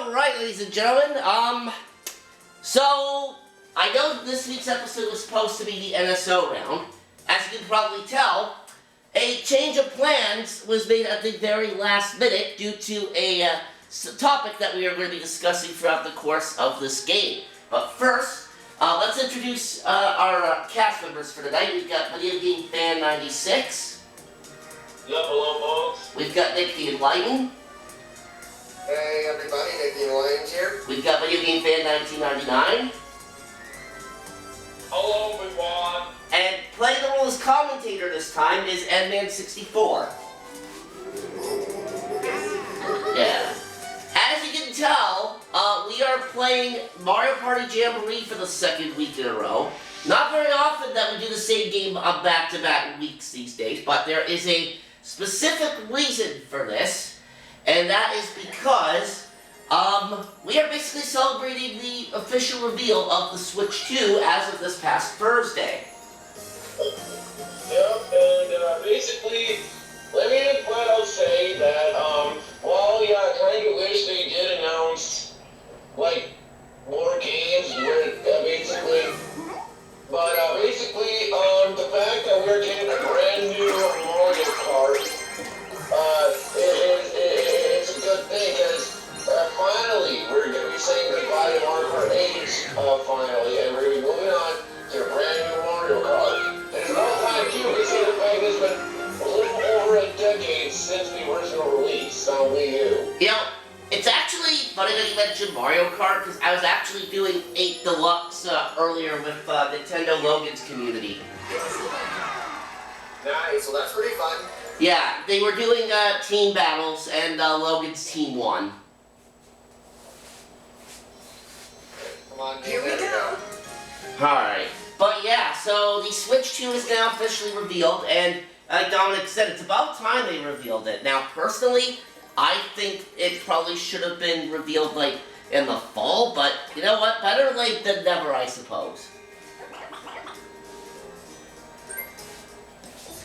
Alright, ladies and gentlemen, so, I know this week's episode was supposed to be the NSO round. As you can probably tell, a change of plans was made at the very last minute due to a topic that we are going to be discussing throughout the course of this game. But first, let's introduce our cast members for tonight. We've got Video Game Fan 96. Yup, hello folks. We've got Nick the Enlightened. Hey everybody, Nick the Enlightened here. We've got Video Game Fan 1999. Hello everyone. And playing the role as commentator this time is Edman64. Yeah. As you can tell, we are playing Mario Party Jamboree for the second week in a row. Not very often that we do the same game on back-to-back weeks these days, but there is a specific reason for this, and that is because we are basically celebrating the official reveal of the Switch 2 as of this past Thursday. Yep, and basically, let me flat out say that, well, yeah, I kind of wish they did announce, like, more games with, basically, but basically, the fact that we're getting a brand new Mario Kart, it's a good thing, because finally, we're going to be saying goodbye to Mario Kart 8, finally, and we're going to be moving on to a brand new Mario Kart. It's about time too, considering the fact it's been a little over a decade since the original release on Wii U. You know, it's actually funny that you mentioned Mario Kart, because I was actually doing 8 Deluxe earlier with Nintendo Logan's community. Nice, well that's pretty fun. Yeah, they were doing team battles, and Logan's team won. Come on, Here we go. Alright. But yeah, so the Switch 2 is now officially revealed, and like Dominic said, it's about time they revealed it. Now, personally, I think it probably should have been revealed, like, in the fall, but you know what? Better late than never, I suppose.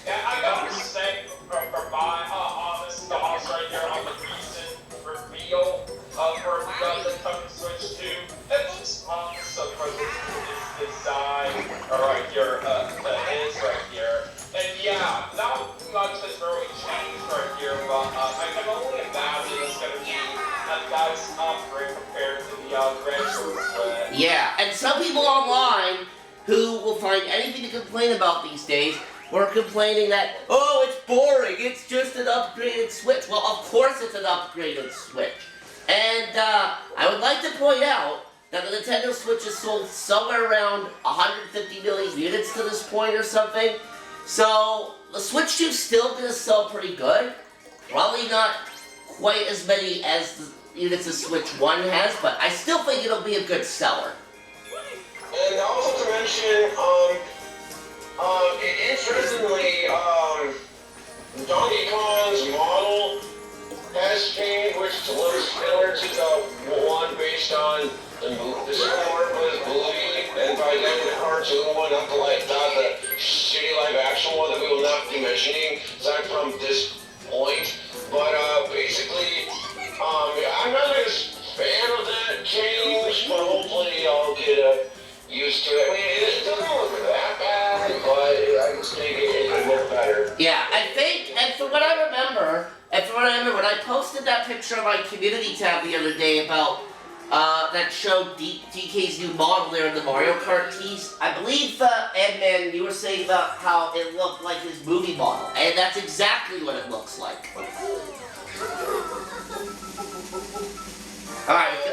Yeah, I gotta say, for my honest thoughts right here on the recent reveal for the Nintendo Switch 2, it looks awesome for this design right here, is right here. And yeah, not much has really changed right here, but I can only imagine it's gonna be a nice upgrade compared to the regular Switch. Yeah, and some people online who will find anything to complain about these days were complaining that, oh, it's boring, it's just an upgraded Switch. Well, of course it's an upgraded Switch. And I would like to point out that the Nintendo Switch has sold somewhere around 150 million units to this point or something. So, the Switch 2 is still going to sell pretty good. Probably not quite as many as the units the Switch 1 has, but I still think it'll be a good seller. And also to mention, interestingly, Donkey Kong's model has changed, which looks similar to the one based on the score was Bluey, and by then the cartoon one, not the shitty live action one that we will not be mentioning aside from this point. But basically, I'm not a fan of that change, but hopefully I'll get used to it. I mean, it doesn't look that bad, but I just think it could look better. Yeah, I think, and from what I remember, when I posted that picture on my community tab the other day about that showed DK's new model there in the Mario Kart tees, I believe, Edman, you were saying about how it looked like his movie model, and that's exactly what it looks like. Alright. I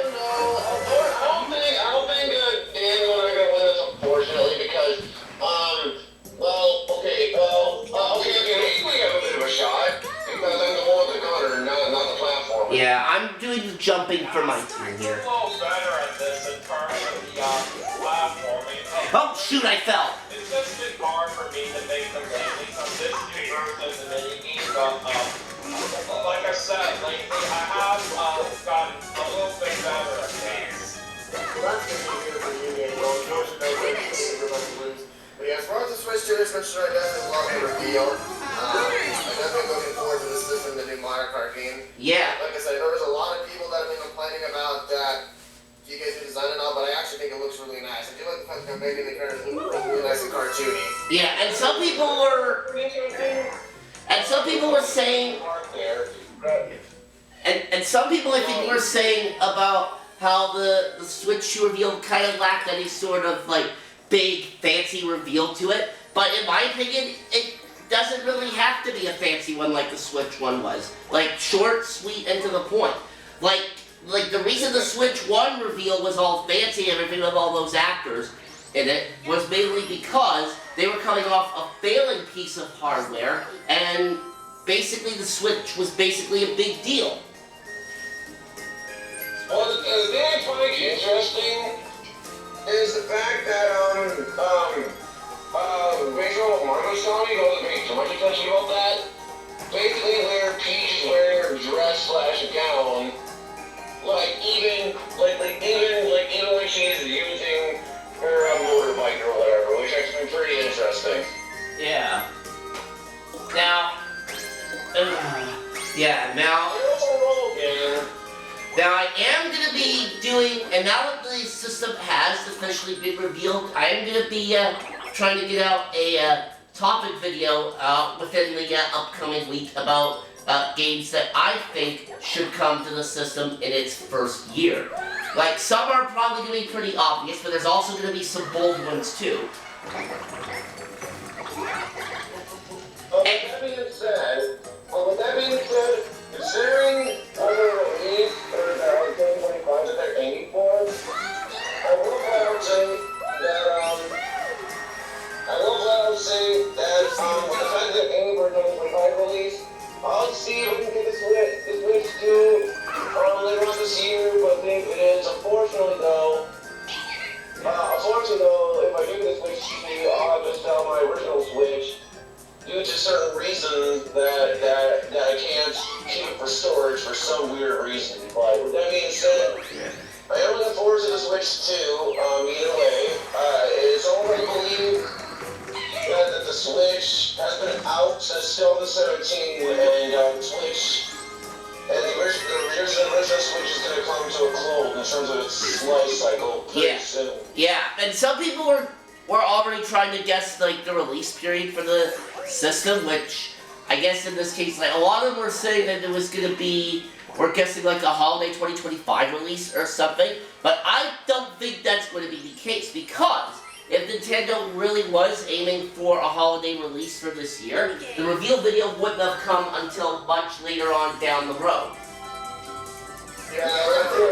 don't think Daniel and I are gonna win this, unfortunately, because, maybe we have a bit of a shot, because I'm the one with the gunner, not the platform. Yeah, I'm doing the jumping for my team here. I'm a little better at this in terms of the platforming. Oh, shoot, I fell. It's just been hard for me to make the landings on this new version of the minigame, but, like I said, lately I have gotten a little bit better at things. Well that's good to hear from you, Daniel. Unfortunately, everybody wins. But yeah, as far as the Switch 2 is concerned, I definitely love the reveal. I'm definitely looking forward to this system, the new Mario Kart game. Yeah. Like I said, there was a lot of people that have been complaining about making the characters look really nice and cartoony. Yeah, and some people were saying, and some people I think were saying about how the Switch 2 reveal kind of lacked any sort of like big fancy reveal to it. But in my opinion, it doesn't really have to be a fancy one like the Switch 1 was. Like short, sweet, and to the point. Like the reason the Switch 1 reveal was all fancy and everything with all those actors in it was mainly because they were coming off a failing piece of hardware, and basically the Switch was basically a big deal. Well, the thing I find interesting is the fact that, Rachel Margo's telling me, don't pay too much attention about that. Basically, where Peach is wearing her dress / gown, even when she's using her motorbike or whatever, which has been pretty interesting. Yeah. Now, Now I am going to be doing, and now that the system has officially been revealed, I am going to be trying to get out a topic video within the upcoming week about games that I think should come to the system in its first year. Like, some are probably going to be pretty obvious, but there's also going to be some bold ones too. With that being said, considering other release or the 2025 that they're aiming for, I will flat out say that with the fact that they're aiming for a 2025 release, I'll see if we can get the Switch 2 later on this year, but I think it is. Unfortunately though, if I do get the Switch 2, I'll have to sell my original Switch due to certain reasons that I can't keep for storage for some weird reason. But with that being said, I am looking forward to the Switch 2, either way. It's already believed that the Switch has been out since 2017, and the Switch, and the original Switch is going to come to a close in terms of its life cycle pretty soon. Yeah, and some people were already trying to guess like the release period for the system, which I guess in this case, like a lot of them were saying that it was gonna be, we're guessing like a holiday 2025 release or something, but I don't think that's going to be the case, because if Nintendo really was aiming for a holiday release for this year, the reveal video wouldn't have come until much later on down the road. Yeah, I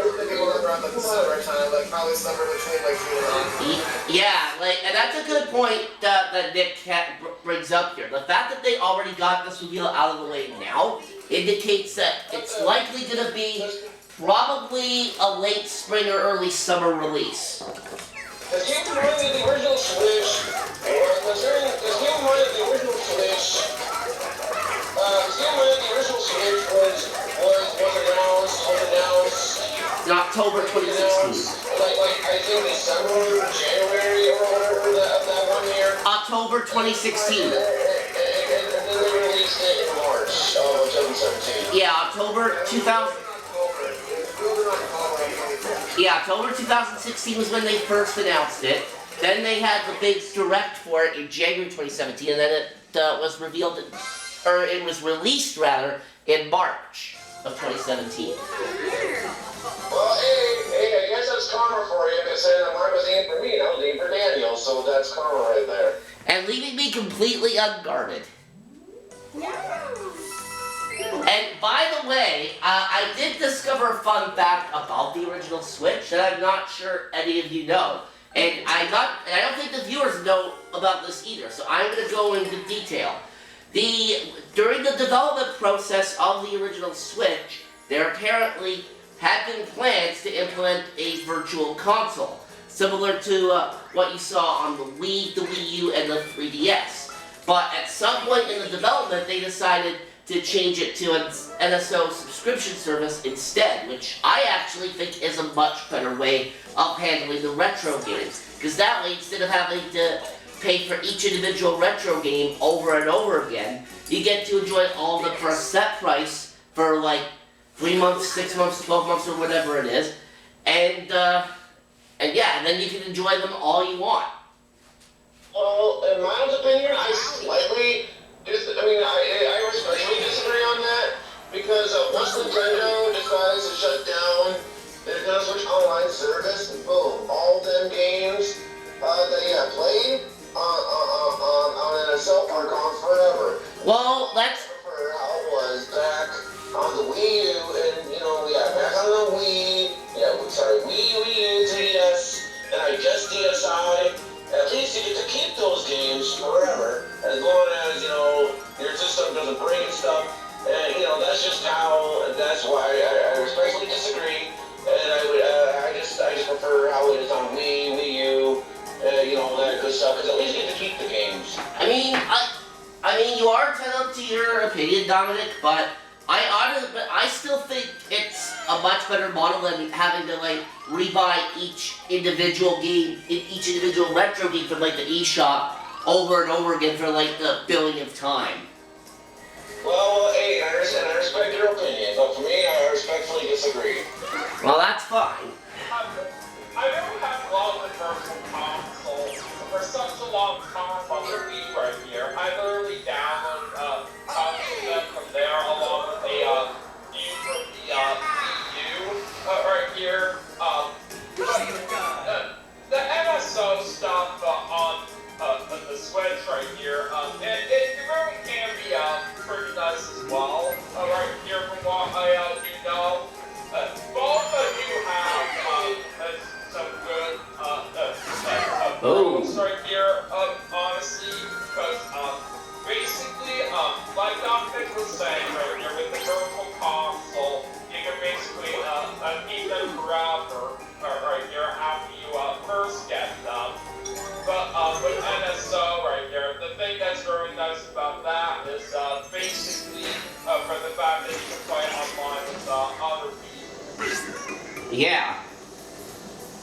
was thinking around the summer time, probably summer between June and August. Yeah, and that's a good point that Nick brings up here. The fact that they already got this reveal out of the way now indicates that it's likely going to be probably a late spring or early summer release. Because keep in mind that the original Switch was in October 2016. I think December, January or whatever of that 1 year. October 2016. And then they released it in March of 2017. Yeah, October 2016 was when they first announced it. Then they had the big direct for it in January 2017, and then it was revealed, or it was released rather, in March of 2017. Well, hey, I guess that's karma for you, because saying that Mark was aiming for me, and I was aiming for Daniel, so that's karma right there. And leaving me completely unguarded. And by the way, I did discover a fun fact about the original Switch that I'm not sure any of you know. And I don't think the viewers know about this either, so I'm going to go into detail. During the development process of the original Switch, there apparently had been plans to implement a virtual console, similar to what you saw on the Wii, the Wii U, and the 3DS. But at some point in the development, they decided to change it to an NSO subscription service instead, which I actually think is a much better way of handling the retro games. Because that way, instead of having to pay for each individual retro game over and over again, you get to enjoy all of them for a set price for 3 months, 6 months, 12 months, or whatever it is. And And yeah, and then you can enjoy them all you want. Well, in my opinion, I slightly I respectfully disagree on that because once Nintendo decides to shut down the Nintendo Switch Online service, boom, all them games that you have played on NSO are gone forever. Well, that's For how it was back on the Wii U, and back on the Wii, Wii U, 3DS, and I guess DSi. At least you get to keep those games forever, as long as your system doesn't break and stuff. And that's why I respectfully disagree. And I just prefer how it is on Wii U, all that good stuff. Because at least you get to keep the games. I mean, you are entitled to your opinion, Dominic, but I still think it's a much better model than having to rebuy each individual game, each individual retro game from the eShop over and over again for the billionth time. Well, hey, I respect your opinion, but for me, I respectfully disagree. Well, that's fine. I never had love with virtual console for such a long time on the Wii right here. I literally downloaded tons of them from there along with a view from the Wii U right here. The NSO stuff on the Switch right here, it really can be pretty nice as well. Right here from what I do know. Both do have some good moves right here, honestly, because basically, like Dominic was saying right here, with the virtual console, you can basically keep them forever right here after you first get them. But with NSO right here, the thing that's very nice about that is basically for the fact that you can play online with other people. Yeah.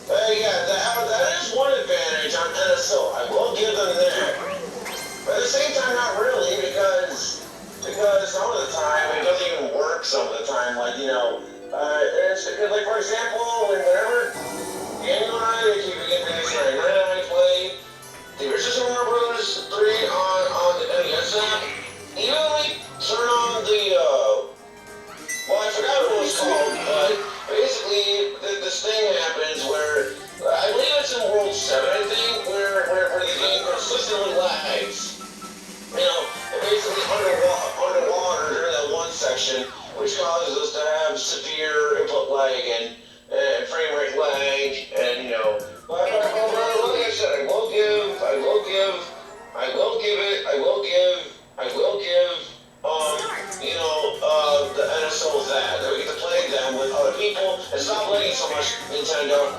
That is one advantage on NSO. I will give them that. But at the same time, not really, because some of the time it doesn't even work. Some of the time, it's like for example, whenever Daniel and I keep getting this right now, I play the original Super Mario Bros. 3 on the NES app. Even when we turn on the I forgot what it was called, but basically this thing happens where I believe it's in World 7, I think, where the game consistently lags. Basically underwater during that one section, which causes us to have severe input lag and frame rate lag, and like I said, I will give the NSO that we get to play them with other people and stop letting so much Nintendo.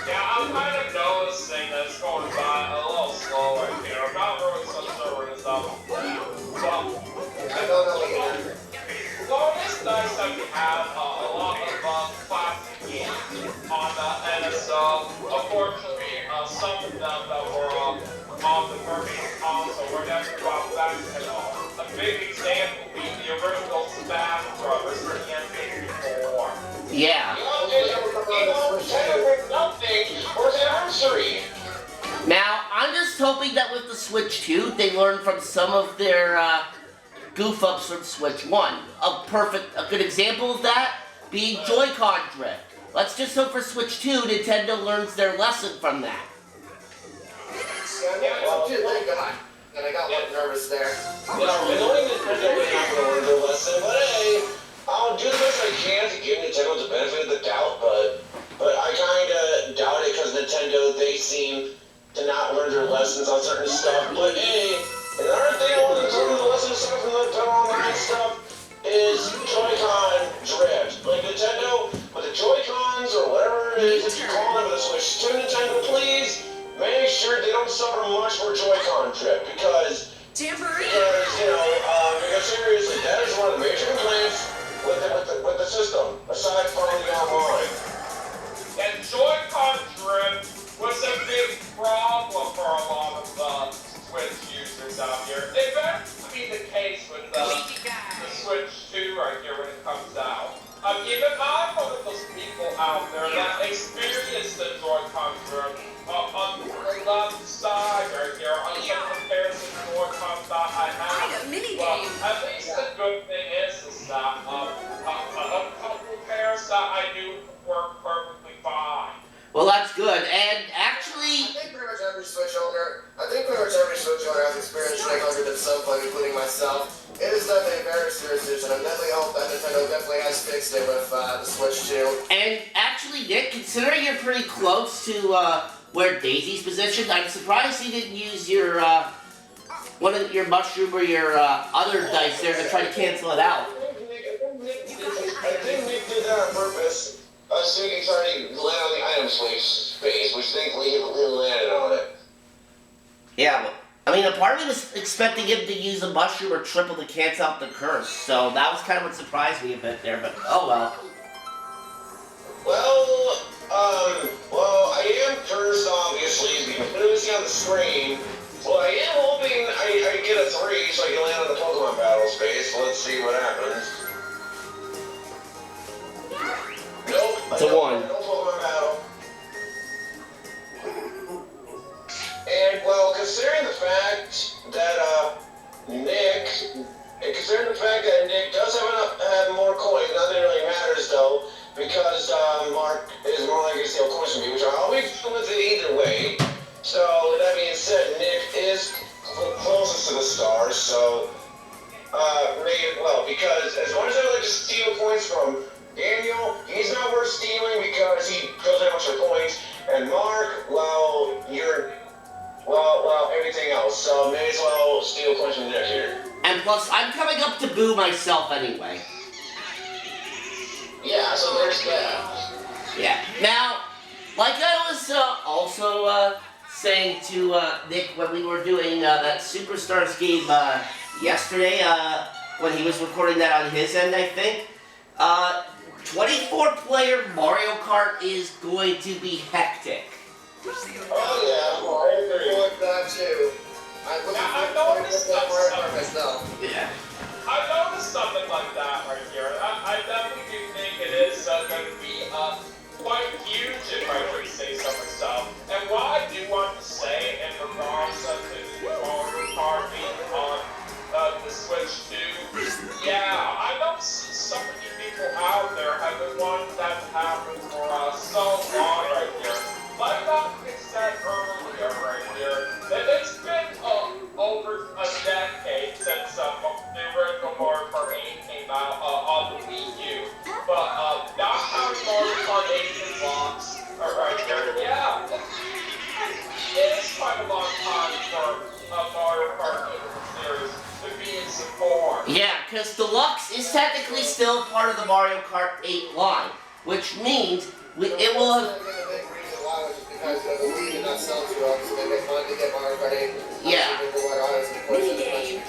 Yeah, I'm kind of noticing that it's going by a little slow right here. I'm not really so sure where this album is at. I don't know either. Well, it is nice that we have a lot of classic games on the NSO. Unfortunately, some of them that were on the virtual console were never brought back at all. A big example being the original Smash Brothers for the N64. Yeah. Now, I'm just hoping that with the Switch 2, they learn from some of their goof-ups from Switch 1. A good example of that being Joy-Con drift. Let's just hope for Switch 2, Nintendo learns their lesson from that. And I got nervous there. Knowing Nintendo would not learn their lesson, but hey, I'll do the best I can to give Nintendo the benefit of the doubt, but I kinda doubt it because Nintendo, they seem to not learn their lessons on certain stuff. But hey, another thing I want to learn the lesson stuff from the online stuff is Joy-Con drift. Like Nintendo, with the Joy-Cons or whatever it is that you call them with the Switch 2, Nintendo, please make sure they don't suffer much for Joy-Con drift because Jamboree. Because seriously, that is one of the major complaints with the system, aside from the online. And Joy-Con drift was a big problem for a lot of Switch users out here. It better be the case with the Switch 2 right here when it comes out. Even I'm one of those people out there that experienced at least the good thing is that a couple pairs that I do work perfectly fine. Well, that's good. And I actually, think pretty much every Switch owner has experienced shitting hundreds at some point, including myself. It is definitely a very serious issue, and I definitely hope that Nintendo definitely has fixed it with the Switch 2. Nick, considering you're pretty close to where Daisy's positioned, I'm surprised you didn't use your one of your mushroom or your other dice there to try to cancel it out. I think Nick did that on purpose. So he tried to land on the item space, which thankfully he landed on it. Yeah, well, I mean, a part of me was expecting him to use a mushroom or triple to cancel out the curse, so that was kind of what surprised me a bit there, but oh well. Well, I am cursed, obviously, as you can clearly see on the screen. Well, I am hoping I get a 3 so I can land on the Pokemon battle space. Let's see what happens. Nope. It's a 1. No Pokemon battle. And, well, considering the fact that, Nick does have more coins, nothing really matters, though, because, Mark is more likely to steal coins from me, which I always feel with it either way. So, with that being said, Nick is closest to the stars, so, because as much as I like to steal points from Daniel, he's not worth stealing because he doesn't have much for points, and Mark, everything else, so may as well steal points from Nick here. And plus, I'm coming up to boo myself anyway. Yeah, so there's that. Yeah. Now, like I was also saying to Nick when we were doing that Superstars game yesterday, when he was recording that on his end, I think, 24-player Mario Kart is going to be hectic. Oh yeah, I agree with that too. I noticed myself. Yeah. I noticed something like that right here. I definitely do think it is going to be quite huge, if I could say so myself. And what I do want to say in regards to the Mario Kart being on the Switch 2, yeah, I know so many people out there have been wanting that to happen for so long right here. Like I said earlier right here, that it's been over a decade since the original Mario Kart 8 came out on the Wii U. But not having Mario Kart 8 blocks right there, yeah, it is quite a long time for Mario Kart series to be in support. Yeah, because Deluxe is technically still part of the Mario Kart 8 line, which means it will have... Because the Wii did not sell too well, so they wanted to get Mario Kart 8. Yeah.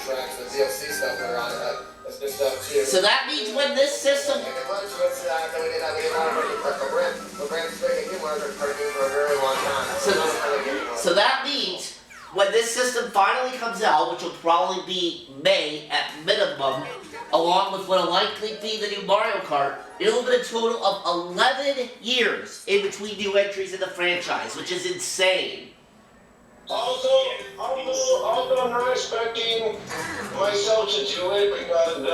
Tracks, the DLC stuff that are on it. That's good stuff too. So that means when this system... So that means when this system finally comes out, which will probably be May at minimum, along with what will likely be the new Mario Kart, it'll be a total of 11 years in between new entries in the franchise, which is insane. Also, I'm not expecting myself to do it because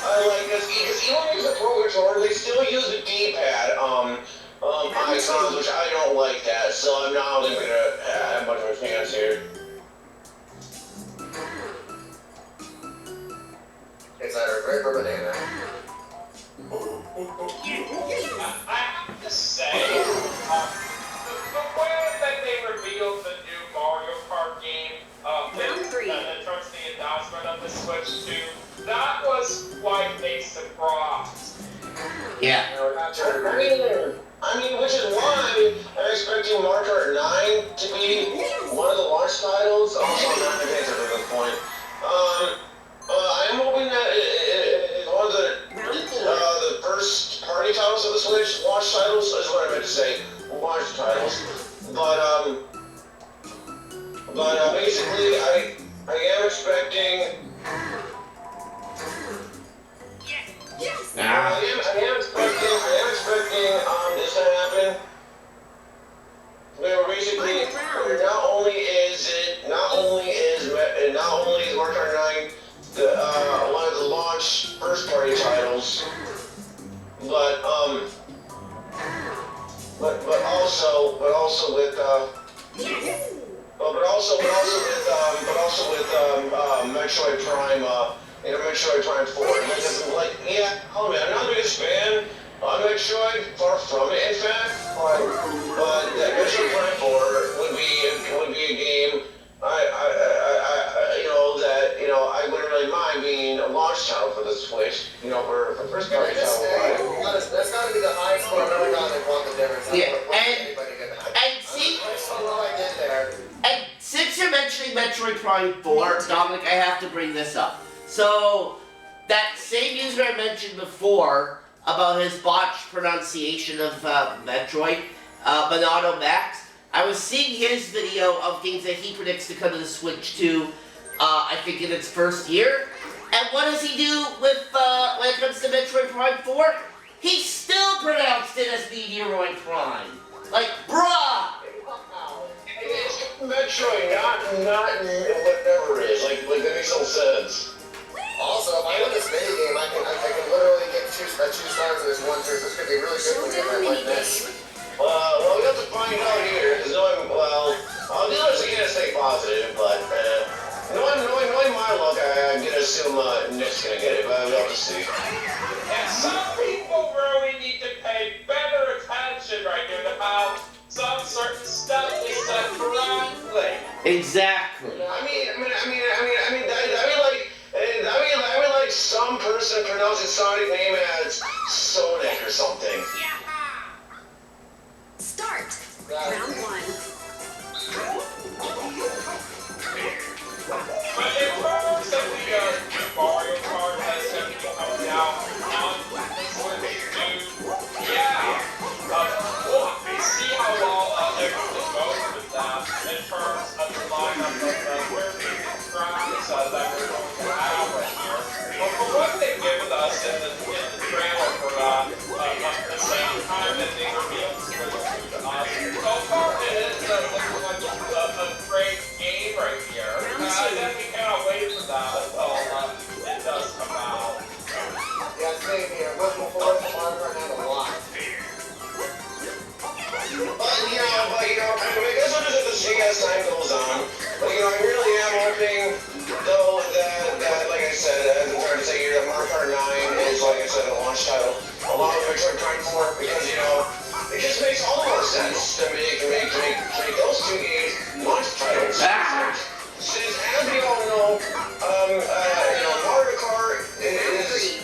I like this, because even when you use the Pro Controller, they still use the D-pad, icons, which I don't like that, so I'm not really gonna have much of a chance here. It's either grape or banana. I have to say, the way that they revealed the new Mario Kart game, in terms of the announcement of the Switch 2, that was quite a surprise. Yeah. I mean, which is why I'm expecting Mario Kart 9 to be one of the launch titles. Also, I'm not going to answer at this point. I am hoping that it's one of the first party titles of the Switch. Launch titles is what I meant to say. Launch titles. But basically, I am expecting. I am expecting this to happen. Where basically Metroid Prime, Metroid Prime 4. Yeah, oh man, I'm not the biggest fan of Metroid, far from it, in fact. But Metroid Prime 4 would be a game I wouldn't really mind being a launch title for the Switch. For first party title. That's got to be the highest score I've ever gotten in Quantum Difference. Yeah, and since you're mentioning Metroid Prime 4, Dominic, I have to bring this up. So, that same user I mentioned before about his botched pronunciation of Metroid, Monado Max, I was seeing his video of games that he predicts to come to the Switch 2, I think in its first year. And what does he do with when it comes to Metroid Prime 4? He still pronounced it as Meteoroid Prime. Like, bruh! It's Metroid, not whatever it is. Like that makes no sense. Also, if I win this mini game, I can literally get two stars in this one turn, so it's going to be really good for me if I win this. Well, we have to find out here, because I'll do this again to stay positive, but knowing my luck, I'm going to assume Nick's going to get it, but we'll have to see. And some people really need to pay better attention right here to how some certain stuff is said correctly. Exactly. I mean, like some person pronouncing Sonic name as Sonic or something. Start. Round 1. But in terms of the Mario Party that's going to be coming out on the Switch 2, yeah, we'll see how well everything goes with that in terms of the lineup of where we can graphics that we're going to have right here. But for what they've given us in the trailer for the same time that they revealed Switch 2 to us, so far it is looking like a great game right here. Then we cannot wait for that until it does come out. Yeah, same here. Looking forward to Mario Party a lot. I guess I'll just have to see as time goes on. But I really am hoping, though, that like I said, as I'm trying to say here, that Mario Kart 9 is, like I said, a launch title, along with Metroid Prime 4, because it just makes all the more sense to make those two games launch titles. Since, as we all know, Mario Kart is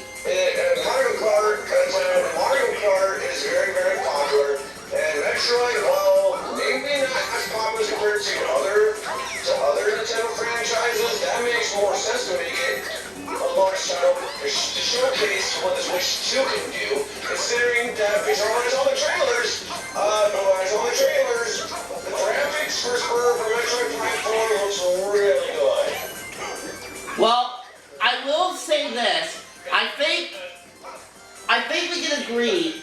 very, very popular, and Metroid, well, maybe not as popular compared to other Nintendo franchises. That makes more sense to make it a launch title to showcase what the Switch 2 can do, considering that based on all the trailers, the graphics for Metroid Prime 4 looks really good. Well, I will say this. I think we can agree.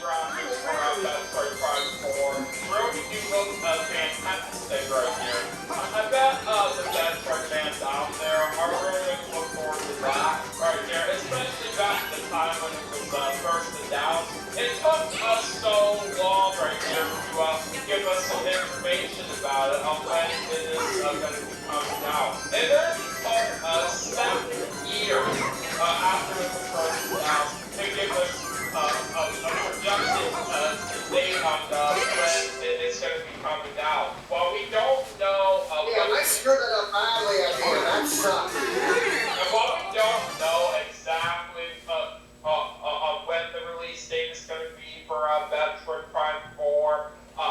Really do look fantastic right here. I bet the Metroid fans out there are really going to look forward to that right here, especially back at the time when it was first announced. It took us so long right here to give us some information about it on when it is going to be coming out. And then it took 7 years after it was first announced to give us a projected date on when it's going to be coming out. Well, we don't know. I screwed that up badly at the end. That sucks. And while we don't know exactly when the release date is going to be for Metroid Prime 4, I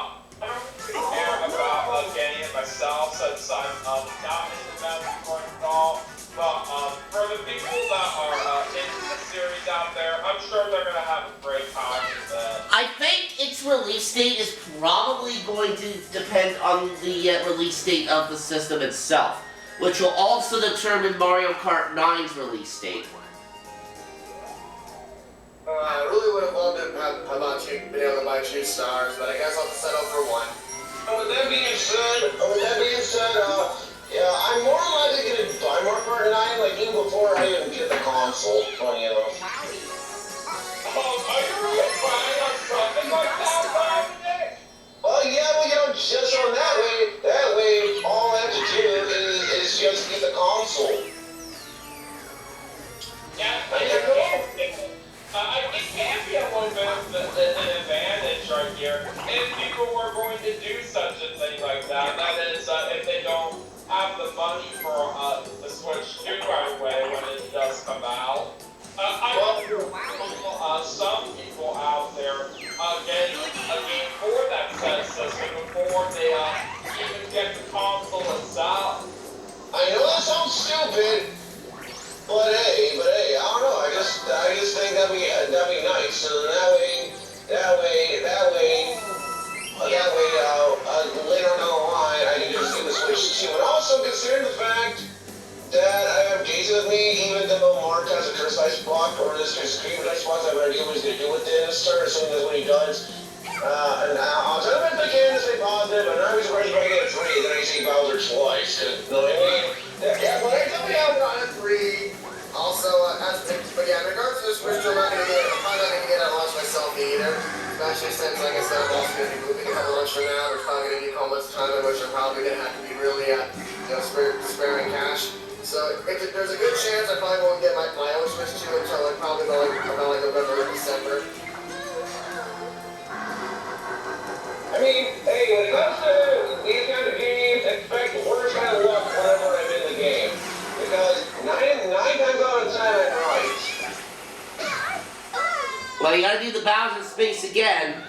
don't really care about getting it myself since I'm not into Metroid at all. But for the people that are into the series out there, I'm sure they're going to have a great time with it. I think its release date is probably going to depend on the release date of the system itself, which will also determine Mario Kart 9's release date. I really would have loved to have been able to buy 2 stars, but I guess I'll have to settle for 1. With that being said, yeah, I'm more likely going to buy Mario Kart 9, like even before I even get the console, funny enough. Are you really do right away when it does come out. Some people out there get a game for that set system before they even get the console itself. I know that sounds stupid, but hey, I don't know. I just think that'd be nice. So that way, later on down the line, I can just do the Switch 2. And also consider the fact that I have Daisy with me, even though Mark has a curse ice block or this screen ice block, I have an idea what he's going to do with this. Start assuming that's what he does. And I'll tell him if I can to stay positive. I'm not really surprised if I get a 3, then I see Bowser twice. You know what I mean? Yeah, but I definitely have gotten a 3. Also, but yeah, in regards to the Switch, I'm probably not going to get it at launch myself either. Especially since, like I said, I'm also going to be moving a couple months from now. There's probably going to be a couple months of time in which I'm probably going to have to be really, sparing cash. So if there's a good chance I probably won't get my own Switch 2 until probably about November or December. I mean, hey, when it comes to these kind of games, expect the worst kind of luck whenever I'm in the game. Because nine times out of 10, I'm right. Well, you gotta do the Bowser space again.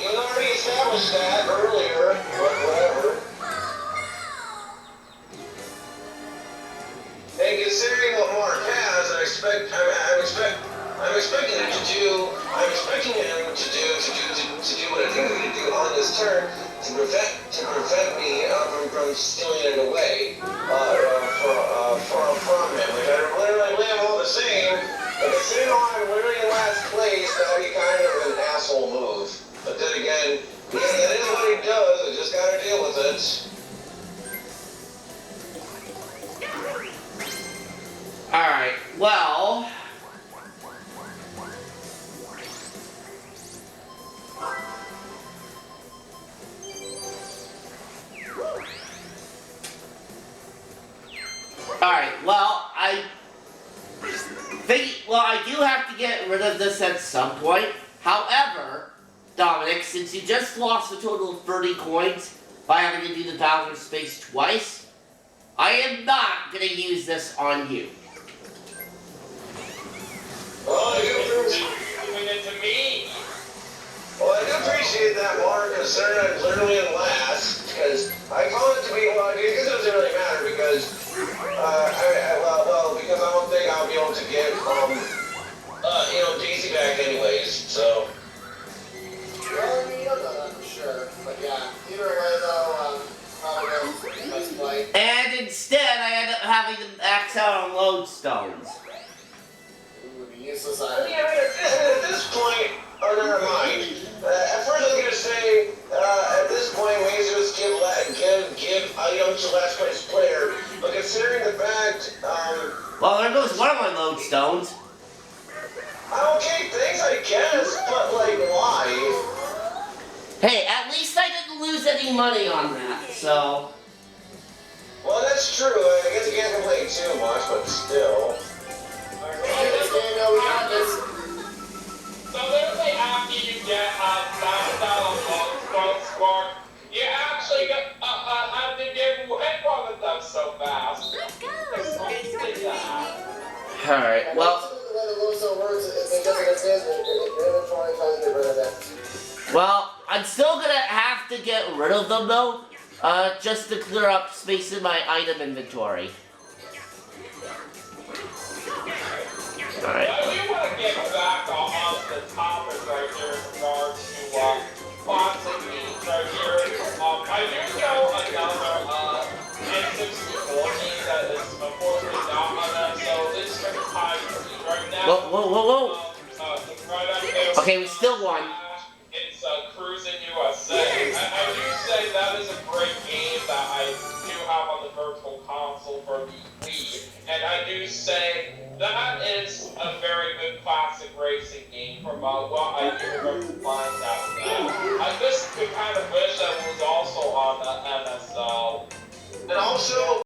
You already established that earlier, but whatever. And considering what Mark has, I'm expecting him to do what I think he's going to do on this turn to prevent me from stealing it away from him. Which I literally live all the same. But considering I'm literally in last place, that'd be kind of an asshole move. But then again, yeah, that is what he does. I just gotta deal with it. Alright, well... Alright, well, I do have to get rid of this at some point. However, Dominic, since you just lost a total of 30 coins by having to do the Bowser space twice, I am not going to use this on you. Well, Doing it to me. Well, I do appreciate that, Mark, considering I'm literally in last, because I call it to be, well, I guess it doesn't really matter, because, because I don't think I'll be able to get, Daisy back anyways, so. Well, I mean, you don't know that for sure. But yeah, either way though, probably the best play. And instead, I end up having to max out on lodestones. Ooh, the useless I item. mean, at this point, oh, never mind. At first I was going to say, at this point, we need to just give items to last place player, but considering the fact, Well, there goes one of my lodestones. okay, thanks, I guess, but, like, why? Hey, at least I didn't lose any money on that, so... Well, that's true. I guess you can't complain too much, but still. This game, no, we got this. So literally after you get maxed out on Lone Spark, you actually have to get away from it them so fast. Let's go. Alright, well... Well, I'm still gonna have to get rid of them though, just to clear up space in my item inventory. Alright. I do want to get back on the topic right here in regards to classic games right here. I do know another N64 game that is unfortunately not on that, so this is time for me right now. Whoa. Right up there. Okay, we still won. It's Cruising USA. I do say that is a great game that I do have on the Virtual Console for the Wii. And I do say that is a very good classic racing game from what I do remember playing that. I just kind of wish that it was also on the MSO. And also,